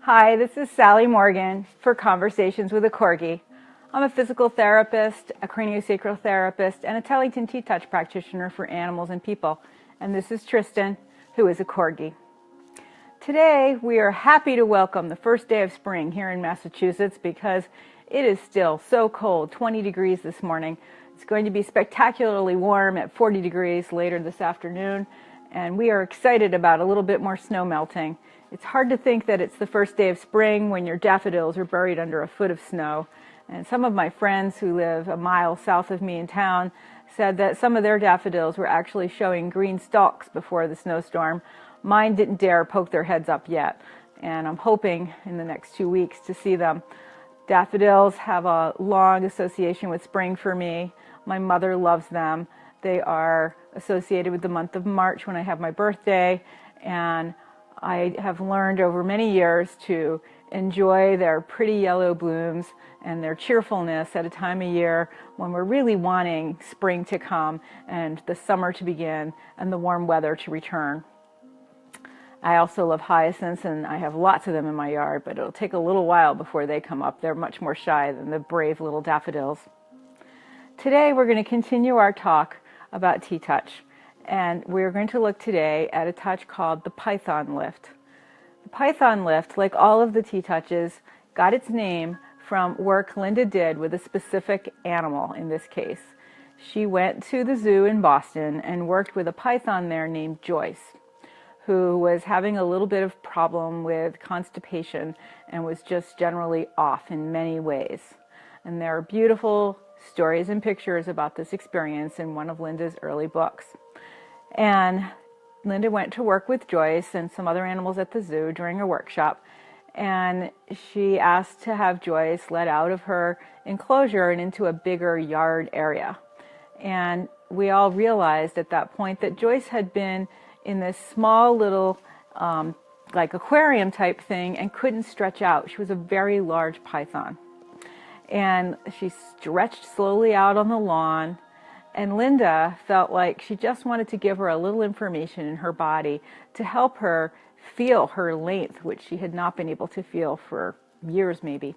Hi, this is Sally Morgan for Conversations with a Corgi. I'm a physical therapist, a craniosacral therapist, and a Tellington T-Touch practitioner for animals and people. And this is Tristan, who is a Corgi. Today, we are happy to welcome the first day of spring here in Massachusetts because it is still so cold, 20 degrees this morning. It's going to be spectacularly warm at 40 degrees later this afternoon, and we are excited about a little bit more snow melting. It's hard to think that it's the first day of spring when your daffodils are buried under a foot of snow. And some of my friends who live a mile south of me in town said that some of their daffodils were actually showing green stalks before the snowstorm. Mine didn't dare poke their heads up yet, and I'm hoping in the next 2 weeks to see them. Daffodils have a long association with spring for me. My mother loves them. They are associated with the month of March when I have my birthday, and I have learned over many years to enjoy their pretty yellow blooms and their cheerfulness at a time of year when we're really wanting spring to come and the summer to begin and the warm weather to return. I also love hyacinths, and I have lots of them in my yard, but it'll take a little while before they come up. They're much more shy than the brave little daffodils. Today we're going to continue our talk about T-Touch. And we're going to look today at a touch called the Python lift. The Python lift, like all of the T-Touches, got its name from work Linda did with a specific animal in this case. She went to the zoo in Boston and worked with a python there named Joyce, who was having a little bit of problem with constipation and was just generally off in many ways. And there are beautiful stories and pictures about this experience in one of Linda's early books. And Linda went to work with Joyce and some other animals at the zoo during a workshop, and she asked to have Joyce let out of her enclosure and into a bigger yard area. And we all realized at that point that Joyce had been in this small little like aquarium type thing and couldn't stretch out. She was a very large python. And she stretched slowly out on the lawn. And Linda felt like she just wanted to give her a little information in her body to help her feel her length, which she had not been able to feel for years maybe.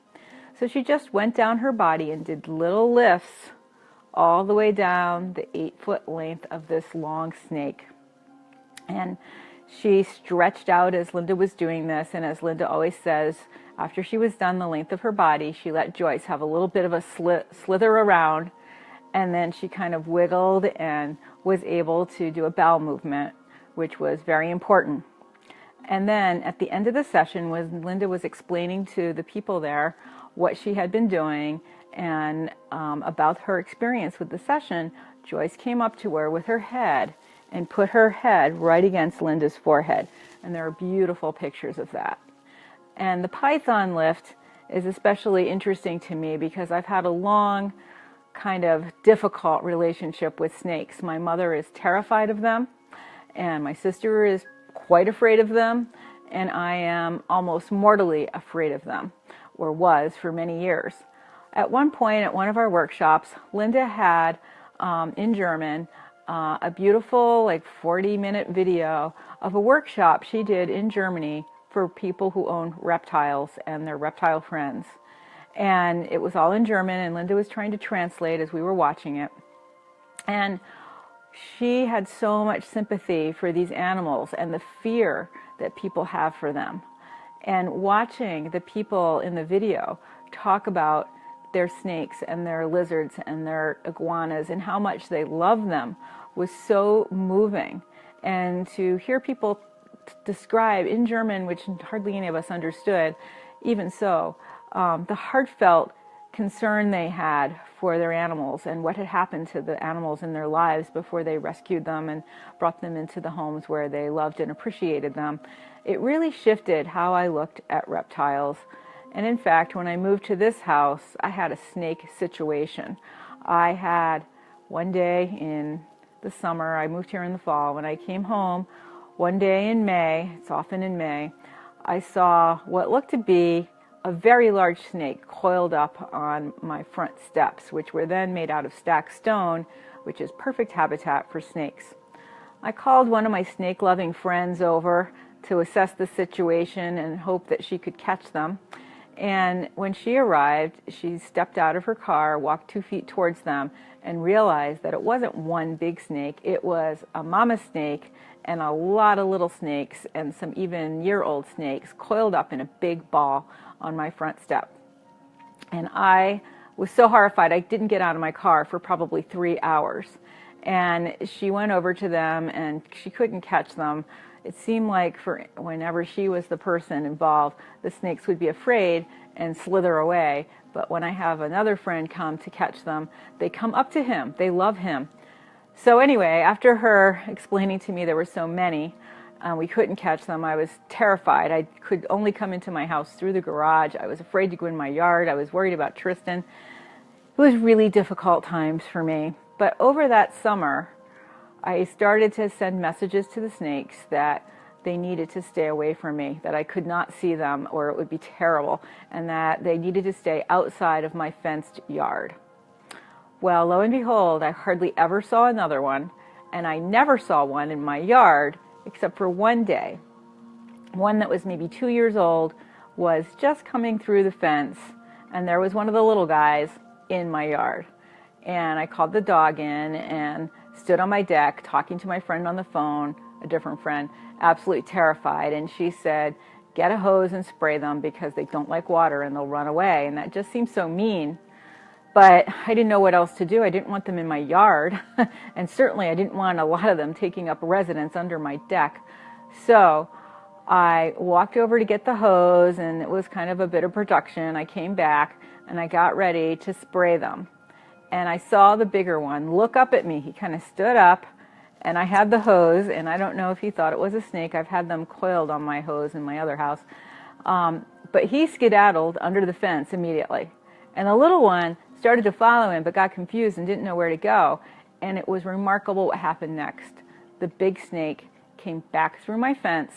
So she just went down her body and did little lifts all the way down the 8-foot length of this long snake. And she stretched out as Linda was doing this, and as Linda always says, after she was done the length of her body, she let Joyce have a little bit of a slither around. And then she kind of wiggled and was able to do a bowel movement, which was very important. And then at the end of the session, when Linda was explaining to the people there what she had been doing and about her experience with the session, Joyce came up to her with her head and put her head right against Linda's forehead. And there are beautiful pictures of that. And the Python lift is especially interesting to me because I've had a long kind of difficult relationship with snakes. My mother is terrified of them, and my sister is quite afraid of them, and I am almost mortally afraid of them, or was for many years. At one point at one of our workshops, Linda had in German a beautiful 40-minute video of a workshop she did in Germany for people who own reptiles and their reptile friends. And it was all in German, and Linda was trying to translate as we were watching it. And she had so much sympathy for these animals and the fear that people have for them. And watching the people in the video talk about their snakes and their lizards and their iguanas and how much they love them was so moving. And to hear people describe in German, which hardly any of us understood, even so, the heartfelt concern they had for their animals and what had happened to the animals in their lives before they rescued them and brought them into the homes where they loved and appreciated them. It really shifted how I looked at reptiles. And in fact, when I moved to this house, I had a snake situation. I had one day in the summer, I moved here in the fall, when I came home one day in May, it's often in May, I saw what looked to be a very large snake coiled up on my front steps, which were then made out of stacked stone, which is perfect habitat for snakes. I called one of my snake-loving friends over to assess the situation and hope that she could catch them. And when she arrived, she stepped out of her car, walked 2 feet towards them, and realized that it wasn't one big snake. It was a mama snake and a lot of little snakes and some even year-old snakes coiled up in a big ball on my front step. And I was so horrified, I didn't get out of my car for probably 3 hours. And she went over to them and she couldn't catch them. It seemed like for whenever she was the person involved, the snakes would be afraid and slither away. But when I have another friend come to catch them, they come up to him. They love him. So anyway, after her explaining to me there were so many, we couldn't catch them, I was terrified. I could only come into my house through the garage. I was afraid to go in my yard. I was worried about Tristan. It was really difficult times for me. But over that summer, I started to send messages to the snakes that they needed to stay away from me, that I could not see them or it would be terrible, and that they needed to stay outside of my fenced yard. Well, lo and behold, I hardly ever saw another one, and I never saw one in my yard except for one day. One that was maybe 2 years old was just coming through the fence, and there was one of the little guys in my yard. And I called the dog in and stood on my deck talking to my friend on the phone, a different friend, absolutely terrified. And she said, get a hose and spray them because they don't like water and they'll run away. And that just seemed so mean. But I didn't know what else to do. I didn't want them in my yard. And certainly I didn't want a lot of them taking up residence under my deck. So I walked over to get the hose, and it was kind of a bit of production. I came back and I got ready to spray them. And I saw the bigger one look up at me. He kind of stood up, and I had the hose, and I don't know if he thought it was a snake. I've had them coiled on my hose in my other house. But he skedaddled under the fence immediately. And the little one started to follow him, but got confused and didn't know where to go. And it was remarkable what happened next. The big snake came back through my fence,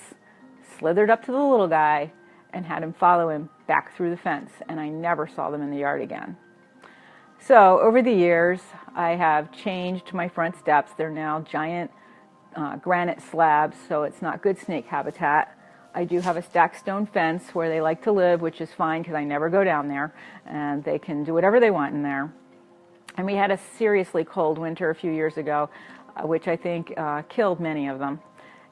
slithered up to the little guy, and had him follow him back through the fence. And I never saw them in the yard again. So over the years, I have changed my front steps. They're now giant granite slabs, so it's not good snake habitat. I do have a stacked stone fence where they like to live, which is fine because I never go down there, and they can do whatever they want in there. And we had a seriously cold winter a few years ago, which I think killed many of them.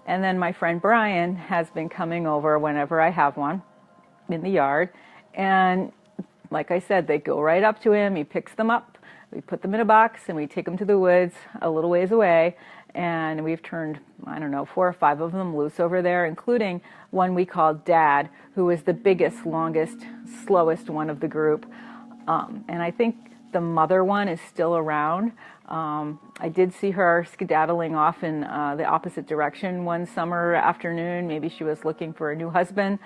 And then my friend Brian has been coming over whenever I have one in the yard, and like I said, they go right up to him, he picks them up, we put them in a box, and we take them to the woods a little ways away, and we've turned, I don't know, 4 or 5 of them loose over there, including one we called Dad, who is the biggest, longest, slowest one of the group. And I think the mother one is still around. I did see her skedaddling off in the opposite direction one summer afternoon. Maybe she was looking for a new husband.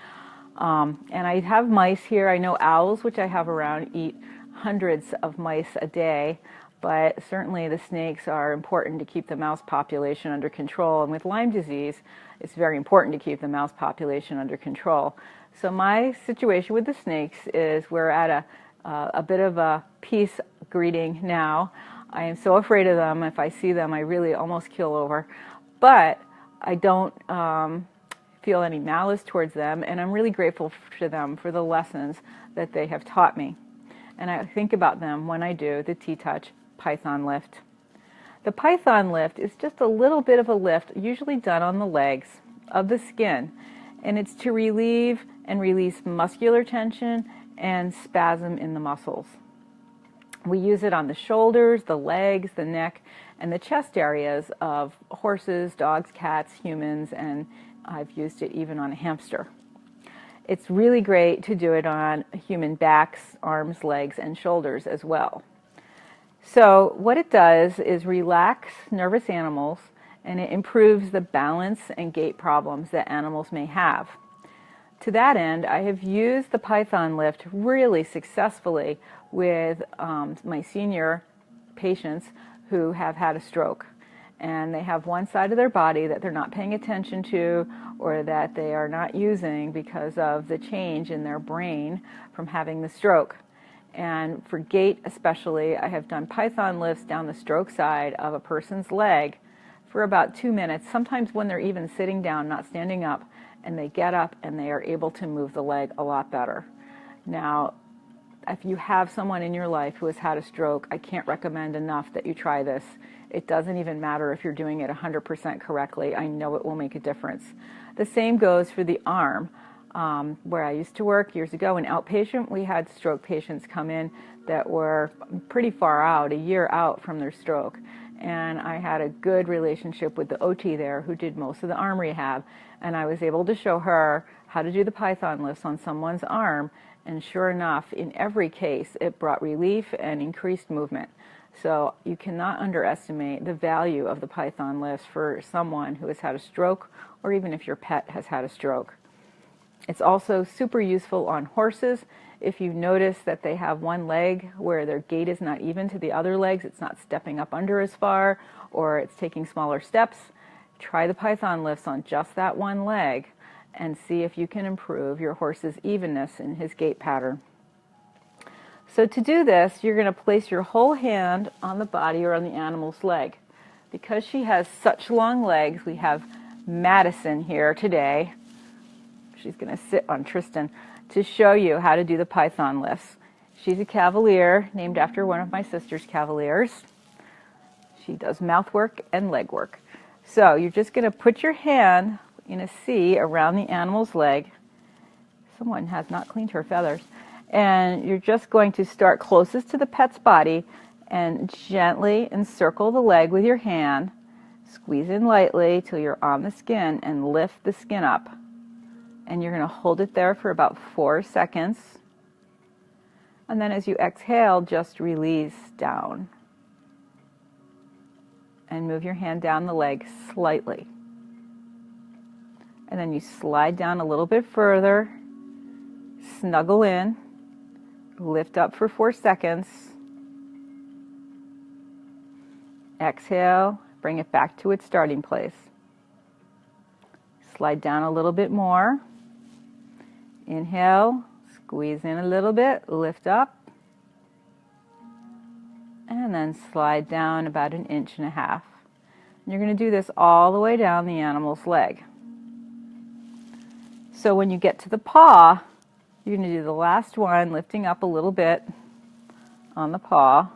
And I have mice here. I know owls, which I have around, eat hundreds of mice a day, but certainly the snakes are important to keep the mouse population under control. And with Lyme disease, it's very important to keep the mouse population under control. So my situation with the snakes is we're at a bit of a peace greeting now. I am so afraid of them. If I see them, I really almost keel over. But I don't feel any malice towards them, and I'm really grateful to them for the lessons that they have taught me. And I think about them when I do the T-Touch Python lift. The Python lift is just a little bit of a lift, usually done on the legs of the skin, and it's to relieve and release muscular tension and spasm in the muscles. We use it on the shoulders, the legs, the neck, and the chest areas of horses, dogs, cats, humans, and I've used it even on a hamster. It's really great to do it on human backs, arms, legs, and shoulders as well. So what it does is relax nervous animals, and it improves the balance and gait problems that animals may have. To that end, I have used the Python lift really successfully with my senior patients who have had a stroke. And they have one side of their body that they're not paying attention to or that they are not using because of the change in their brain from having the stroke. And for gait especially, I have done Python lifts down the stroke side of a person's leg for about 2 minutes, sometimes when they're even sitting down, not standing up, and they get up and they are able to move the leg a lot better. Now, if you have someone in your life who has had a stroke, I can't recommend enough that you try this. It doesn't even matter if you're doing it 100% correctly. I know it will make a difference. The same goes for the arm. Where I used to work years ago in outpatient, we had stroke patients come in that were pretty far out, a year out from their stroke. And I had a good relationship with the OT there who did most of the arm rehab. And I was able to show her how to do the python lifts on someone's arm. And sure enough, in every case, it brought relief and increased movement. So you cannot underestimate the value of the python lifts for someone who has had a stroke, or even if your pet has had a stroke. It's also super useful on horses. If you notice that they have one leg where their gait is not even to the other legs, it's not stepping up under as far, or it's taking smaller steps, try the python lifts on just that one leg and see if you can improve your horse's evenness in his gait pattern. So to do this, you're going to place your whole hand on the body or on the animal's leg. Because she has such long legs, we have Madison here today. She's going to sit on Tristan to show you how to do the python lifts. She's a Cavalier, named after one of my sister's Cavaliers. She does mouth work and leg work. So you're just going to put your hand in a C around the animal's leg. Someone has not cleaned her feathers. And you're just going to start closest to the pet's body and gently encircle the leg with your hand. Squeeze in lightly till you're on the skin and lift the skin up. And you're going to hold it there for about 4 seconds. And then as you exhale, just release down. And move your hand down the leg slightly. And then you slide down a little bit further, snuggle in, lift up for 4 seconds. Exhale, bring it back to its starting place. Slide down a little bit more. Inhale, squeeze in a little bit, lift up, and then slide down about 1.5 inches. And you're going to do this all the way down the animal's leg. So when you get to the paw, you're going to do the last one, lifting up a little bit on the paw.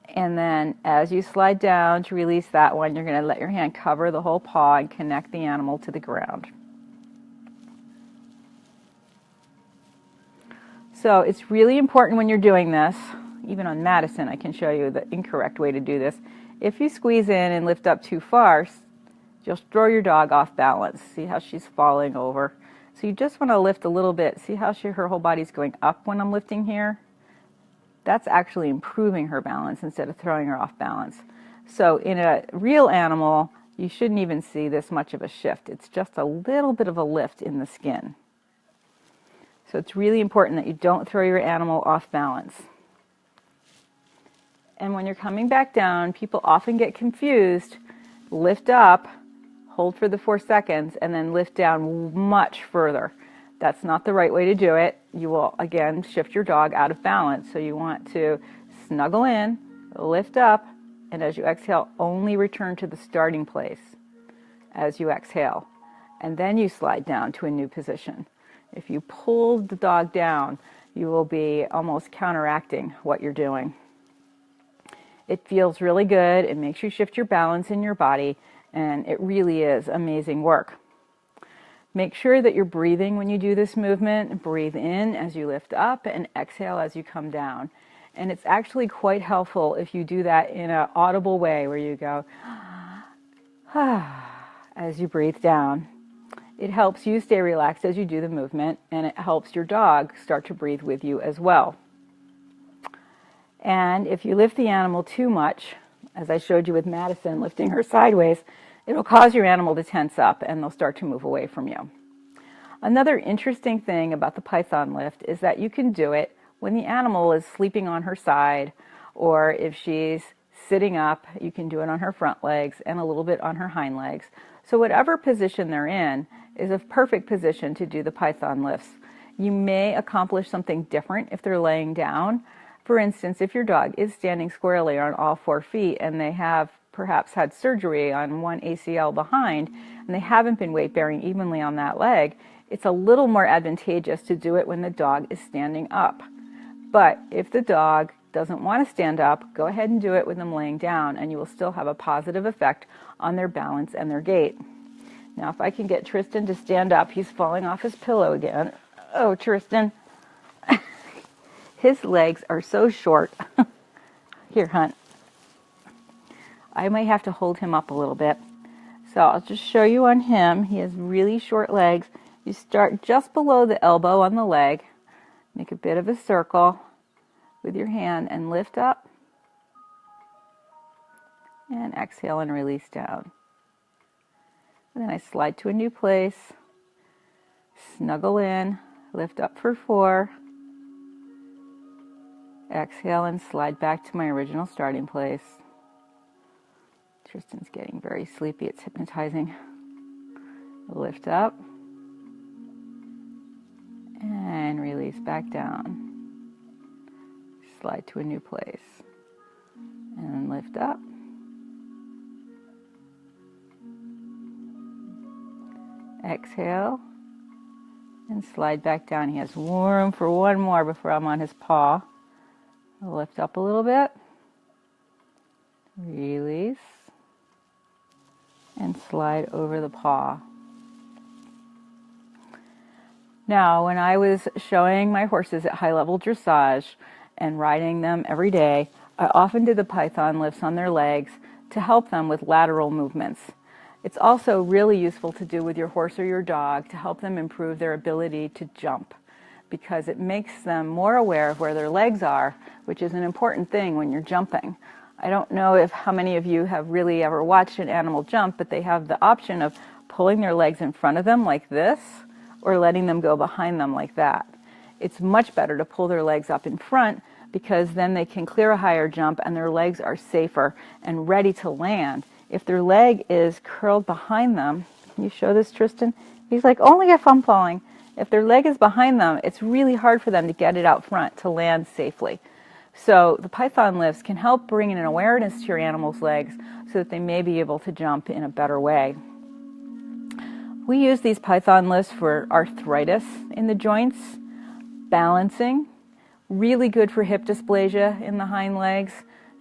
And then as you slide down to release that one, you're going to let your hand cover the whole paw and connect the animal to the ground. So it's really important when you're doing this, even on Madison I can show you the incorrect way to do this. If you squeeze in and lift up too far, you'll throw your dog off balance. See how she's falling over. So you just want to lift a little bit. See how her whole body's going up when I'm lifting here? That's actually improving her balance instead of throwing her off balance. So in a real animal, you shouldn't even see this much of a shift. It's just a little bit of a lift in the skin. So it's really important that you don't throw your animal off balance. And when you're coming back down, people often get confused. Lift up, hold for the 4 seconds, and then lift down much further. That's not the right way to do it. You will, again, shift your dog out of balance. So you want to snuggle in, lift up, and as you exhale, only return to the starting place as you exhale. And then you slide down to a new position. If you pull the dog down, you will be almost counteracting what you're doing. It feels really good. It makes you shift your balance in your body, and it really is amazing work. Make sure that you're breathing when you do this movement. Breathe in as you lift up and exhale as you come down. And it's actually quite helpful if you do that in an audible way where you go, as you breathe down. It helps you stay relaxed as you do the movement, and it helps your dog start to breathe with you as well. And if you lift the animal too much, as I showed you with Madison lifting her sideways, it'll cause your animal to tense up and they'll start to move away from you. Another interesting thing about the python lift is that you can do it when the animal is sleeping on her side, or if she's sitting up, you can do it on her front legs and a little bit on her hind legs. So whatever position they're in is a perfect position to do the python lifts. You may accomplish something different if they're laying down. For instance, if your dog is standing squarely on all 4 feet and they have perhaps had surgery on one ACL behind and they haven't been weight bearing evenly on that leg, it's a little more advantageous to do it when the dog is standing up. But if the dog doesn't want to stand up, go ahead and do it with them laying down, and you will still have a positive effect on their balance and their gait. Now, if I can get Tristan to stand up, he's falling off his pillow again. Oh, Tristan. His legs are so short. Here, Hunt. I might have to hold him up a little bit. So I'll just show you on him. He has really short legs. You start just below the elbow on the leg. Make a bit of a circle with your hand and lift up. And exhale and release down. And then I slide to a new place. Snuggle in. Lift up for 4. Exhale and slide back to my original starting place. Tristan's getting very sleepy. It's hypnotizing. Lift up. And release back down. Slide to a new place. And lift up. Exhale. And slide back down. He has room for one more before I'm on his paw. I'll lift up a little bit. Release. And slide over the paw. Now, when I was showing my horses at high-level dressage and riding them every day, I often did the python lifts on their legs to help them with lateral movements. It's also really useful to do with your horse or your dog to help them improve their ability to jump, because it makes them more aware of where their legs are, which is an important thing when you're jumping. I don't know how many of you have really ever watched an animal jump, but they have the option of pulling their legs in front of them like this, or letting them go behind them like that. It's much better to pull their legs up in front, because then they can clear a higher jump and their legs are safer and ready to land. If their leg is curled behind them, can you show this, Tristan? He's like, only if I'm falling. If their leg is behind them, it's really hard for them to get it out front to land safely. So the python lifts can help bring in an awareness to your animal's legs so that they may be able to jump in a better way. We use these python lifts for arthritis in the joints, balancing, really good for hip dysplasia in the hind legs.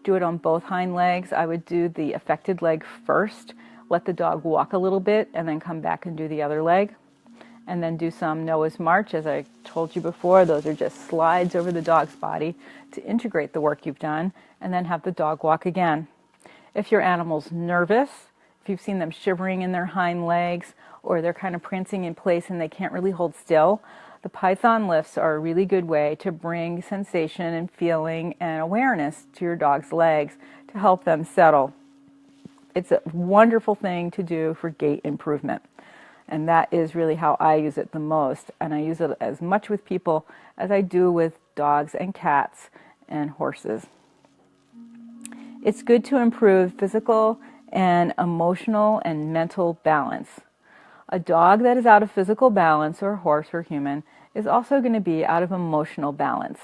Do it on both hind legs. I would do the affected leg first, let the dog walk a little bit, and then come back and do the other leg. And then do some Noah's March. As I told you before, those are just slides over the dog's body to integrate the work you've done, and then have the dog walk again. If your animal's nervous, if you've seen them shivering in their hind legs, or they're kind of prancing in place and they can't really hold still, the python lifts are a really good way to bring sensation and feeling and awareness to your dog's legs to help them settle. It's a wonderful thing to do for gait improvement. And that is really how I use it the most. And I use it as much with people as I do with dogs and cats and horses. It's good to improve physical and emotional and mental balance. A dog that is out of physical balance, or a horse or human, is also going to be out of emotional balance.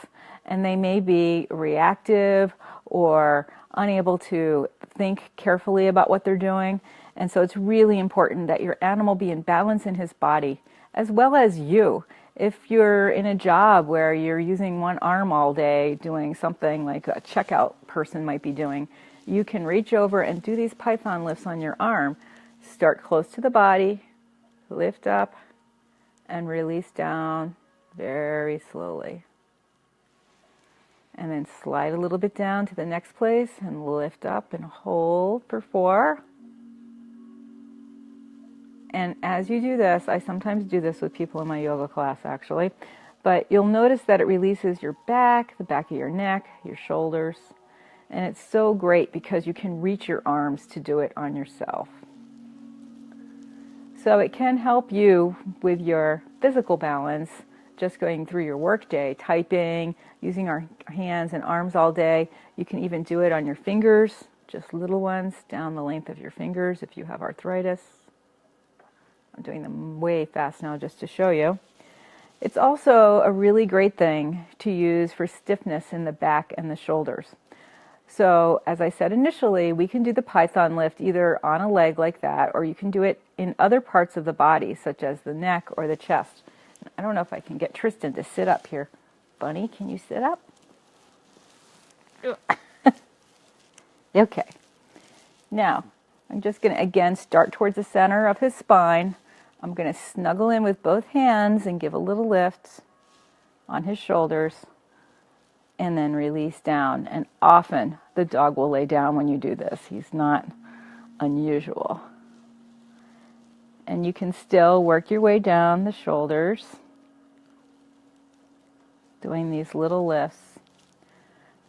And they may be reactive or unable to think carefully about what they're doing. And so it's really important that your animal be in balance in his body, as well as you. If you're in a job where you're using one arm all day, doing something like a checkout person might be doing, you can reach over and do these python lifts on your arm. Start close to the body, lift up, and release down very slowly. And then slide a little bit down to the next place and lift up and hold for 4. And as you do this, I sometimes do this with people in my yoga class actually, but you'll notice that it releases your back, the back of your neck, your shoulders, and it's so great because you can reach your arms to do it on yourself. So it can help you with your physical balance, just going through your workday, typing, using our hands and arms all day. You can even do it on your fingers, just little ones down the length of your fingers if you have arthritis. I'm doing them way fast now just to show you. It's also a really great thing to use for stiffness in the back and the shoulders. So as I said initially, we can do the python lift either on a leg like that, or you can do it in other parts of the body, such as the neck or the chest. I don't know if I can get Tristan to sit up here. Bunny, can you sit up? Okay. Now, I'm just going to, again, start towards the center of his spine. I'm going to snuggle in with both hands and give a little lift on his shoulders, and then release down. And often the dog will lay down when you do this. He's not unusual. And you can still work your way down the shoulders, doing these little lifts.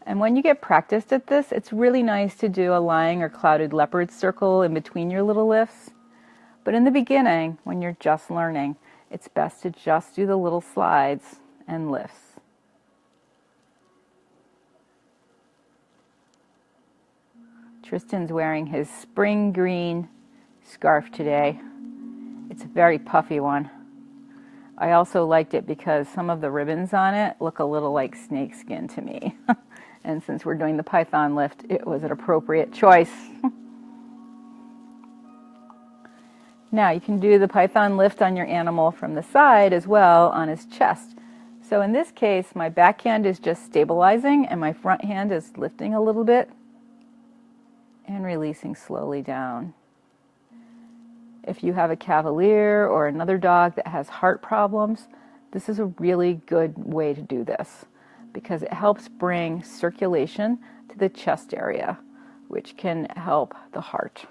And when you get practiced at this, it's really nice to do a lying or clouded leopard circle in between your little lifts. But in the beginning, when you're just learning, it's best to just do the little slides and lifts. Tristan's wearing his spring green scarf today. It's a very puffy one. I also liked it because some of the ribbons on it look a little like snake skin to me. And since we're doing the python lift, it was an appropriate choice. Now you can do the python lift on your animal from the side as well on his chest. So in this case, my backhand is just stabilizing and my front hand is lifting a little bit and releasing slowly down. If you have a Cavalier or another dog that has heart problems, this is a really good way to do this because it helps bring circulation to the chest area, which can help the heart.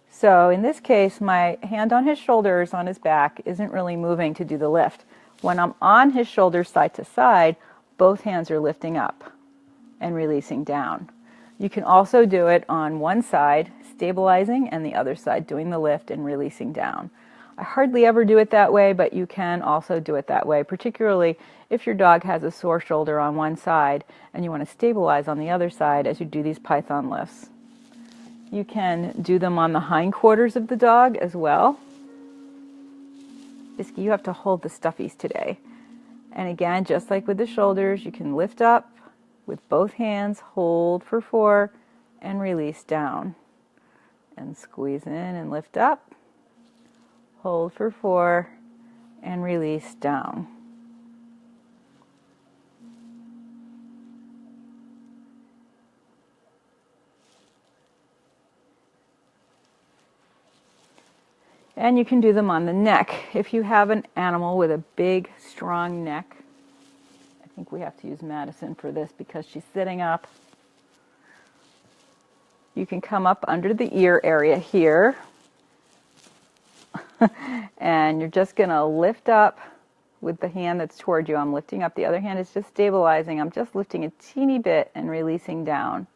So in this case, my hand on his shoulders, on his back, isn't really moving to do the lift. When I'm on his shoulders side to side, both hands are lifting up and releasing down. You can also do it on one side, stabilizing, and the other side doing the lift and releasing down. I hardly ever do it that way, but you can also do it that way, particularly if your dog has a sore shoulder on one side and you want to stabilize on the other side as you do these python lifts. You can do them on the hindquarters of the dog as well. Bisky, you have to hold the stuffies today. And again, just like with the shoulders, you can lift up with both hands, hold for 4, and release down. And squeeze in and lift up, hold for 4, and release down. And you can do them on the neck. If you have an animal with a big, strong neck, I think we have to use Madison for this because she's sitting up. You can come up under the ear area here. And you're just going to lift up with the hand that's toward you. I'm lifting up. The other hand is just stabilizing. I'm just lifting a teeny bit and releasing down.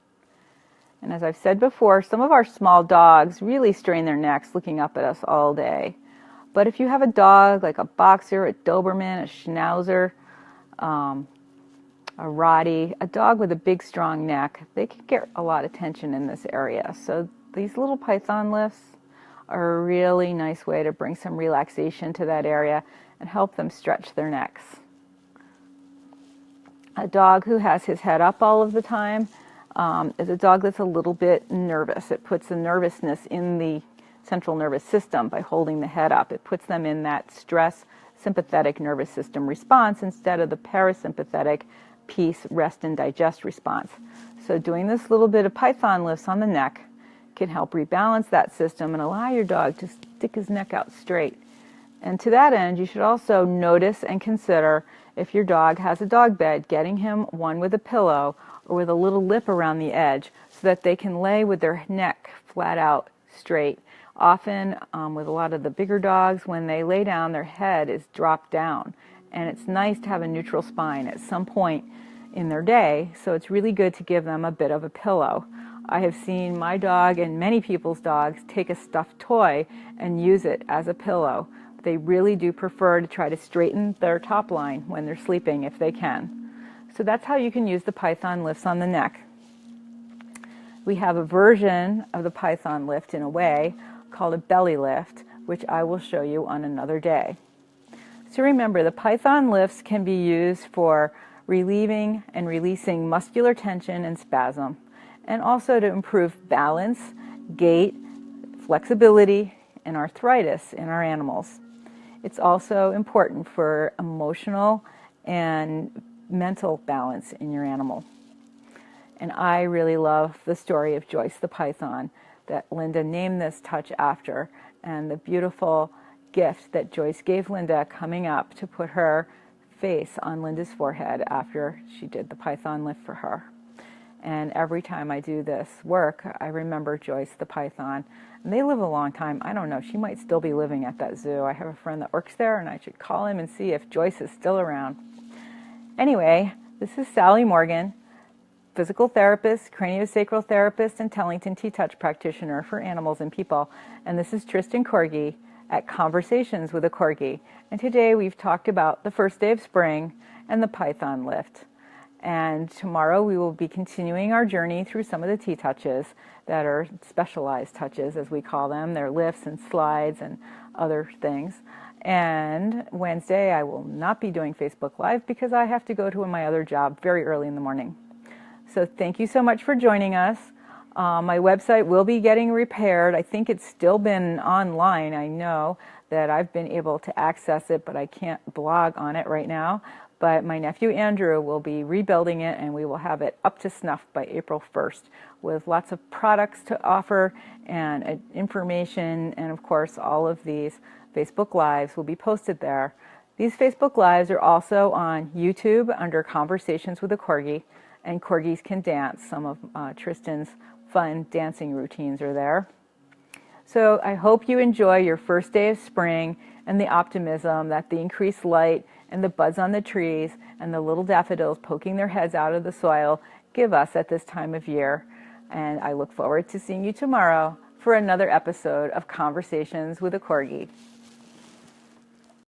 And as I've said before, some of our small dogs really strain their necks looking up at us all day. But if you have a dog like a Boxer, a Doberman, a Schnauzer, a Rottie, a dog with a big, strong neck, they can get a lot of tension in this area. So these little python lifts are a really nice way to bring some relaxation to that area and help them stretch their necks. A dog who has his head up all of the time is a dog that's a little bit nervous. It puts the nervousness in the central nervous system by holding the head up. It puts them in that stress sympathetic nervous system response instead of the parasympathetic peace, rest, and digest response. So doing this little bit of python lifts on the neck can help rebalance that system and allow your dog to stick his neck out straight. And to that end, you should also notice and consider if your dog has a dog bed, getting him one with a pillow or with a little lip around the edge so that they can lay with their neck flat out straight. Often with a lot of the bigger dogs, when they lay down, their head is dropped down. And it's nice to have a neutral spine at some point in their day, so it's really good to give them a bit of a pillow. I have seen my dog and many people's dogs take a stuffed toy and use it as a pillow. They really do prefer to try to straighten their top line when they're sleeping if they can. So that's how you can use the python lifts on the neck. We have a version of the python lift in a way called a belly lift, which I will show you on another day. So remember, the Python lifts can be used for relieving and releasing muscular tension and spasm, and also to improve balance, gait, flexibility, and arthritis in our animals. It's also important for emotional and mental balance in your animal. And I really love the story of Joyce the Python that Linda named this touch after, and the beautiful gift that Joyce gave Linda coming up to put her face on Linda's forehead after she did the Python lift for her. And every time I do this work, I remember Joyce the Python. And they live a long time. I don't know, she might still be living at that zoo. I have a friend that works there, and I should call him and see if Joyce is still around. Anyway, this is Sally Morgan, physical therapist, craniosacral therapist, and Tellington T-Touch practitioner for animals and people. And this is Tristan Corgi at Conversations with a Corgi. And today we've talked about the first day of spring and the Python lift. And tomorrow we will be continuing our journey through some of the T-touches that are specialized touches, as we call them. They're lifts and slides and other things. And Wednesday I will not be doing Facebook Live because I have to go to my other job very early in the morning. So thank you so much for joining us. My website will be getting repaired. I think it's still been online. I know that I've been able to access it, but I can't blog on it right now. But my nephew Andrew will be rebuilding it, and we will have it up to snuff by April 1st with lots of products to offer and information. And of course, all of these Facebook Lives will be posted there. These Facebook Lives are also on YouTube under Conversations with a Corgi, and Corgis Can Dance. Some of Tristan's fun dancing routines are there. So I hope you enjoy your first day of spring and the optimism that the increased light and the buds on the trees and the little daffodils poking their heads out of the soil give us at this time of year. And I look forward to seeing you tomorrow for another episode of Conversations with a Corgi.